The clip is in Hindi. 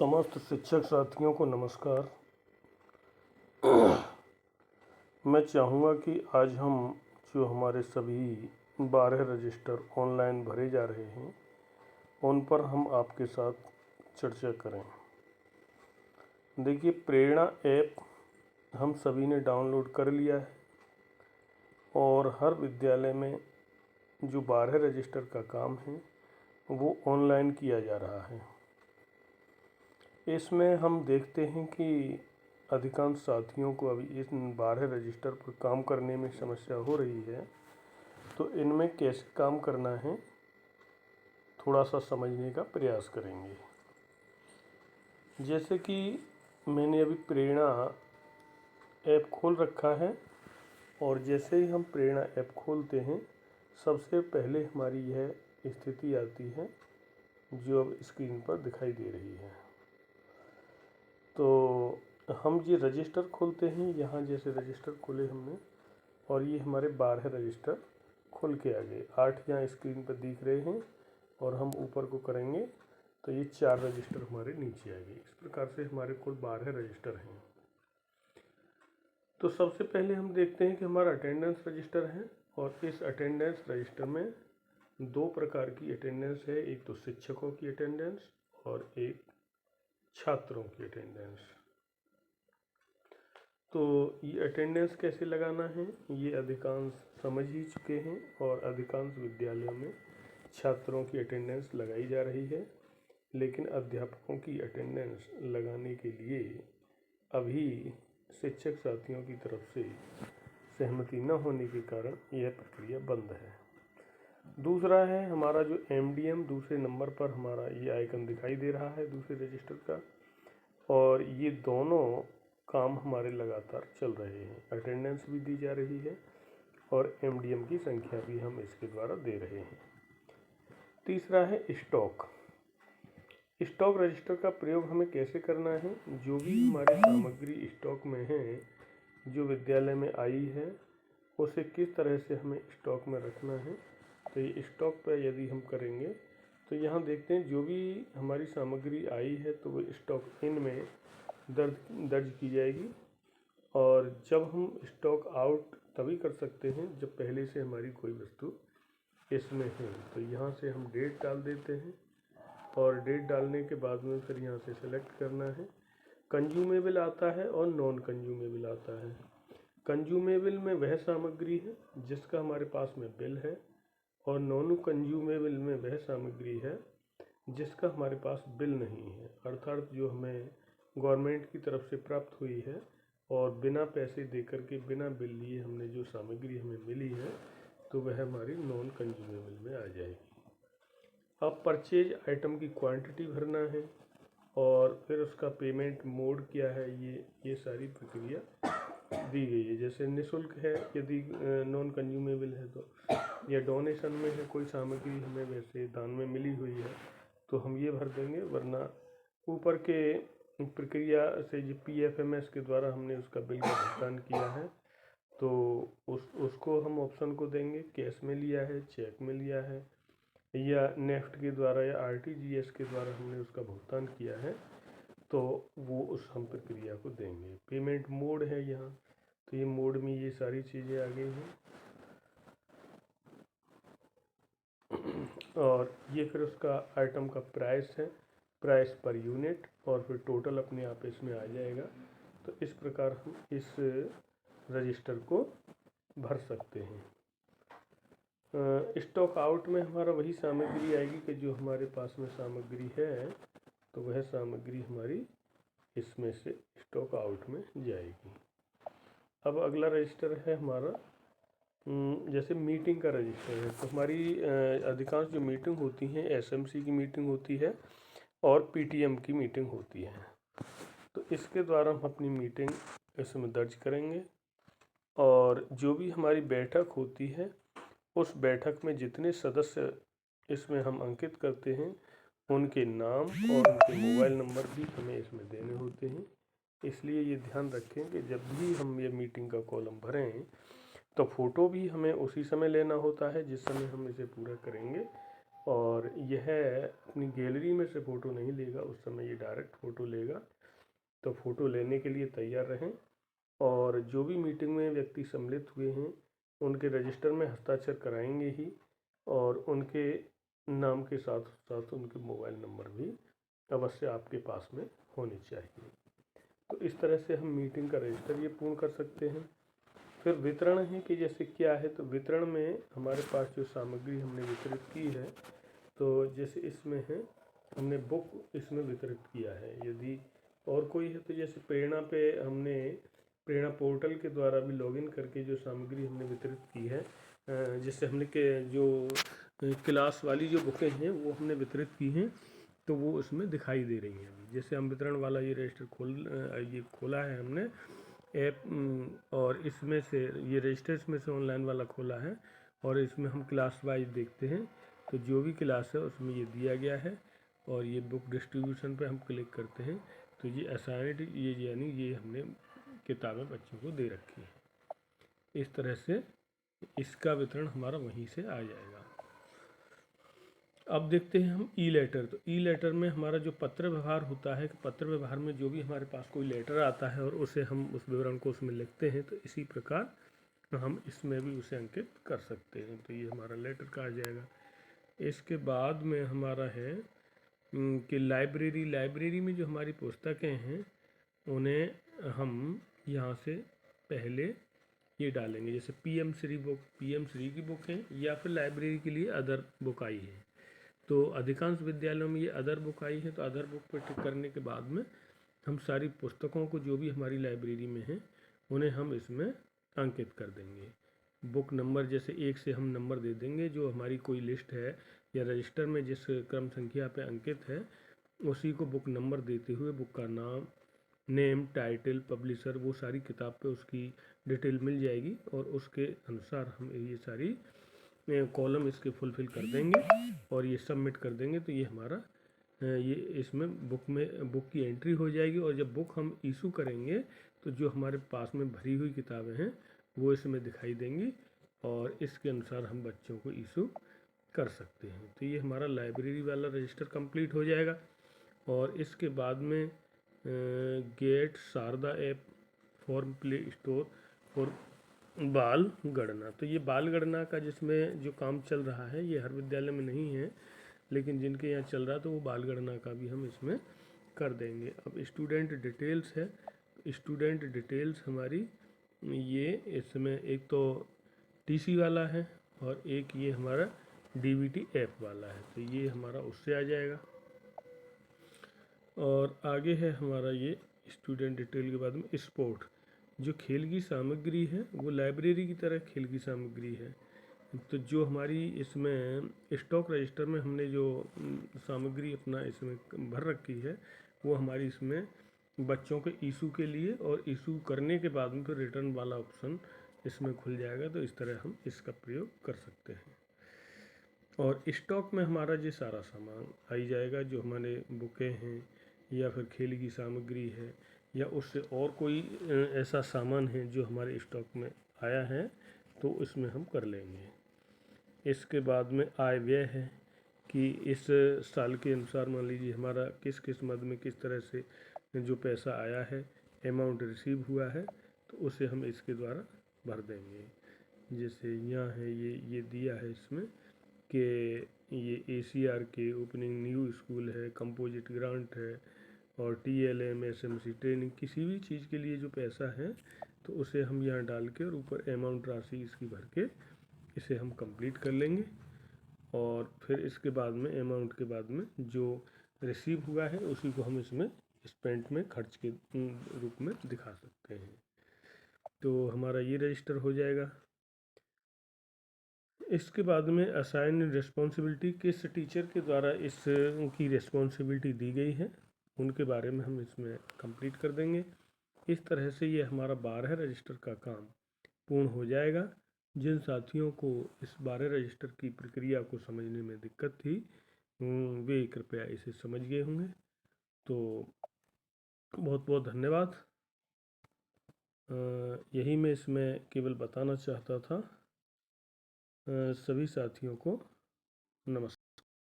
समस्त शिक्षक साथियों को नमस्कार। मैं चाहूँगा कि आज हम जो हमारे सभी 12 रजिस्टर ऑनलाइन भरे जा रहे हैं उन पर हम आपके साथ चर्चा करें। देखिए, प्रेरणा ऐप हम सभी ने डाउनलोड कर लिया है और हर विद्यालय में जो 12 रजिस्टर का काम है वो ऑनलाइन किया जा रहा है। इसमें हम देखते हैं कि अधिकांश साथियों को अभी इस 12 रजिस्टर पर काम करने में समस्या हो रही है, तो इनमें कैसे काम करना है थोड़ा सा समझने का प्रयास करेंगे। जैसे कि मैंने अभी प्रेरणा ऐप खोल रखा है और जैसे ही हम प्रेरणा ऐप खोलते हैं सबसे पहले हमारी यह स्थिति आती है जो अब स्क्रीन पर दिखाई दे रही है। तो हम ये रजिस्टर खोलते हैं, यहाँ जैसे रजिस्टर खोले हमने और ये हमारे 12 रजिस्टर खुल के आ गए। 8 यहाँ स्क्रीन पर दिख रहे हैं और हम ऊपर को करेंगे तो ये 4 रजिस्टर हमारे नीचे आ गए। इस प्रकार से हमारे कुल 12 रजिस्टर हैं। तो सबसे पहले हम देखते हैं कि हमारा अटेंडेंस रजिस्टर है और इस अटेंडेंस रजिस्टर में दो प्रकार की अटेंडेंस है, एक तो शिक्षकों की अटेंडेंस और एक छात्रों की अटेंडेंस। तो ये अटेंडेंस कैसे लगाना है ये अधिकांश समझ ही चुके हैं और अधिकांश विद्यालयों में छात्रों की अटेंडेंस लगाई जा रही है, लेकिन अध्यापकों की अटेंडेंस लगाने के लिए अभी शिक्षक साथियों की तरफ से सहमति न होने के कारण यह प्रक्रिया बंद है। दूसरा है हमारा जो MDM, दूसरे नंबर पर हमारा ये आइकन दिखाई दे रहा है दूसरे रजिस्टर का, और ये दोनों काम हमारे लगातार चल रहे हैं। अटेंडेंस भी दी जा रही है और MDM की संख्या भी हम इसके द्वारा दे रहे हैं। तीसरा है स्टॉक रजिस्टर का प्रयोग हमें कैसे करना है। जो भी हमारी सामग्री स्टॉक में है, जो विद्यालय में आई है, उसे किस तरह से हमें स्टॉक में रखना है। तो ये स्टॉक पर यदि हम करेंगे तो यहाँ देखते हैं जो भी हमारी सामग्री आई है तो वो स्टॉक इन में दर्ज की जाएगी, और जब हम स्टॉक आउट तभी कर सकते हैं जब पहले से हमारी कोई वस्तु इसमें है। तो यहाँ से हम डेट डाल देते हैं और डेट डालने के बाद में फिर यहाँ से सेलेक्ट करना है। कंज्यूमेबल आता है और नॉन कंज्यूमेबल आता है। कंज्यूमेबल में वह सामग्री है जिसका हमारे पास में बिल है, और नॉन कंज्यूमेबल में वह सामग्री है जिसका हमारे पास बिल नहीं है, अर्थात जो हमें गवर्नमेंट की तरफ से प्राप्त हुई है और बिना पैसे देकर के बिना बिल लिए हमने जो सामग्री हमें मिली है तो वह हमारी नॉन कंज्यूमेबल में आ जाएगी। अब परचेज आइटम की क्वांटिटी भरना है और फिर उसका पेमेंट मोड क्या है, ये सारी प्रक्रिया दी गई है। जैसे निःशुल्क है यदि नॉन कंज्यूमेबल है तो, या डोनेशन में है कोई सामग्री हमें वैसे दान में मिली हुई है तो हम ये भर देंगे, वरना ऊपर के प्रक्रिया से जो PFMS के द्वारा हमने उसका बिल का भुगतान किया है तो उसको हम ऑप्शन को देंगे, कैश में लिया है, चेक में लिया है, या नेफ्ट के द्वारा या RTGS के द्वारा हमने उसका भुगतान किया है, तो वो उस हम प्रक्रिया को देंगे। पेमेंट मोड है यहाँ, तो ये मोड में ये सारी चीज़ें आ गई हैं और ये फिर उसका आइटम का प्राइस है, प्राइस पर यूनिट, और फिर टोटल अपने आप इसमें आ जाएगा। तो इस प्रकार हम इस रजिस्टर को भर सकते हैं। स्टॉक आउट में हमारा वही सामग्री आएगी कि जो हमारे पास में सामग्री है तो वह सामग्री हमारी इसमें से स्टॉक आउट में जाएगी। अब अगला रजिस्टर है हमारा जैसे मीटिंग का रजिस्टर है। तो हमारी अधिकांश जो मीटिंग होती हैं SMC की मीटिंग होती है और PTM की मीटिंग होती है। तो इसके द्वारा हम अपनी मीटिंग इसमें दर्ज करेंगे और जो भी हमारी बैठक होती है उस बैठक में जितने सदस्य इसमें हम अंकित करते हैं उनके नाम और उनके मोबाइल नंबर भी हमें इसमें देने होते हैं। इसलिए ये ध्यान रखें कि जब भी हम ये मीटिंग का कॉलम भरें तो फ़ोटो भी हमें उसी समय लेना होता है जिस समय हम इसे पूरा करेंगे, और यह अपनी गैलरी में से फ़ोटो नहीं लेगा, उस समय ये डायरेक्ट फ़ोटो लेगा। तो फ़ोटो लेने के लिए तैयार रहें। और जो भी मीटिंग में व्यक्ति सम्मिलित हुए हैं उनके रजिस्टर में हस्ताक्षर कराएंगे ही, और उनके नाम के साथ साथ उनके मोबाइल नंबर भी अवश्य आपके पास में होने चाहिए। तो इस तरह से हम मीटिंग का रजिस्टर ये पूर्ण कर सकते हैं। फिर वितरण है कि जैसे क्या है, तो वितरण में हमारे पास जो सामग्री हमने वितरित की है, तो जैसे इसमें है हमने बुक इसमें वितरित किया है। यदि और कोई है तो जैसे प्रेरणा पे हमने प्रेरणा पोर्टल के द्वारा भी लॉगिन करके जो सामग्री हमने वितरित की है, जैसे हमने के जो क्लास वाली जो बुकें हैं वो हमने वितरित की हैं, तो वो उसमें दिखाई दे रही हैं। जैसे हम वितरण वाला ये रजिस्टर ये खोला है हमने ऐप, और इसमें से ये रजिस्टर इसमें से ऑनलाइन वाला खोला है, और इसमें हम क्लास वाइज देखते हैं। तो जो भी क्लास है उसमें ये दिया गया है, और ये बुक डिस्ट्रीब्यूशन पे हम क्लिक करते हैं तो ये असाइन्ड ये यानी ये हमने किताबें बच्चों को दे रखी हैं। इस तरह से इसका वितरण हमारा वहीं से आ जाएगा। अब देखते हैं हम ई लेटर। तो ई लेटर में हमारा जो पत्र व्यवहार होता है, पत्र व्यवहार में जो भी हमारे पास कोई लेटर आता है और उसे हम उस विवरण को उसमें लिखते हैं, तो इसी प्रकार हम इसमें भी उसे अंकित कर सकते हैं। तो ये हमारा लेटर का आ जाएगा। इसके बाद में हमारा है कि लाइब्रेरी में जो हमारी पुस्तकें हैं उन्हें हम यहाँ से पहले ये डालेंगे। जैसे पीएम श्री की बुक है, या फिर लाइब्रेरी के लिए अदर बुक आई है। तो अधिकांश विद्यालयों में ये अदर बुक आई है, तो अदर बुक पर टिक करने के बाद में हम सारी पुस्तकों को जो भी हमारी लाइब्रेरी में हैं उन्हें हम इसमें अंकित कर देंगे। बुक नंबर जैसे 1 से हम नंबर दे देंगे, जो हमारी कोई लिस्ट है या रजिस्टर में जिस क्रम संख्या पे अंकित है उसी को बुक नंबर देते हुए बुक का नाम, नेम, टाइटल, पब्लिशर, वो सारी किताब पे उसकी डिटेल मिल जाएगी, और उसके अनुसार हम ये सारी कॉलम इसके फुलफ़िल कर देंगे और ये सबमिट कर देंगे। तो ये हमारा ये इसमें बुक की एंट्री हो जाएगी। और जब बुक हम इशू करेंगे तो जो हमारे पास में भरी हुई किताबें हैं वो इसमें दिखाई देंगी, और इसके अनुसार हम बच्चों को इशू कर सकते हैं। तो ये हमारा लाइब्रेरी वाला रजिस्टर कंप्लीट हो जाएगा। और इसके बाद में get Sharda app for play store for बाल गणना। तो ये बाल गणना का जिसमें जो काम चल रहा है ये हर विद्यालय में नहीं है, लेकिन जिनके यहाँ चल रहा है तो वो बाल गणना का भी हम इसमें कर देंगे। अब स्टूडेंट डिटेल्स है। स्टूडेंट डिटेल्स हमारी ये इसमें एक तो टीसी वाला है और एक ये हमारा डीबीटी ऐप वाला है, तो ये हमारा उससे आ जाएगा। और आगे है हमारा ये स्टूडेंट डिटेल के बाद में स्पोर्ट। जो खेल की सामग्री है वो लाइब्रेरी की तरह खेल की सामग्री है। तो जो हमारी इसमें स्टॉक रजिस्टर में हमने जो सामग्री अपना इसमें भर रखी है वो हमारी इसमें बच्चों के इशू के लिए, और इशू करने के बाद में फिर रिटर्न वाला ऑप्शन इसमें खुल जाएगा। तो इस तरह हम इसका प्रयोग कर सकते हैं। और स्टॉक में हमारा ये सारा सामान आई जाएगा, जो हमारे बुकें हैं या फिर खेल की सामग्री है या उससे और कोई ऐसा सामान है जो हमारे स्टॉक में आया है, तो इसमें हम कर लेंगे। इसके बाद में आय व्यय है कि इस साल के अनुसार मान लीजिए हमारा किस किस मद में किस तरह से जो पैसा आया है, अमाउंट रिसीव हुआ है, तो उसे हम इसके द्वारा भर देंगे। जैसे यहाँ है ये दिया है इसमें कि ये ACR के ओपनिंग न्यू स्कूल है, कंपोजिट ग्रांट है, और TLM SMC ट्रेनिंग, किसी भी चीज़ के लिए जो पैसा है तो उसे हम यहाँ डाल के और ऊपर अमाउंट राशि इसकी भर के इसे हम कंप्लीट कर लेंगे। और फिर इसके बाद में अमाउंट के बाद में जो रिसीव हुआ है उसी को हम इसमें स्पेंट में खर्च के रूप में दिखा सकते हैं। तो हमारा ये रजिस्टर हो जाएगा। इसके बाद में असाइन रिस्पॉन्सिबिलिटी, किस टीचर के द्वारा इसकी रिस्पॉन्सिबिलिटी दी गई है उनके बारे में हम इसमें कंप्लीट कर देंगे। इस तरह से ये हमारा 12 रजिस्टर का काम पूर्ण हो जाएगा। जिन साथियों को इस 12 रजिस्टर की प्रक्रिया को समझने में दिक्कत थी वे कृपया इसे समझ गए होंगे। तो बहुत बहुत धन्यवाद। यही मैं इसमें केवल बताना चाहता था। सभी साथियों को नमस्कार।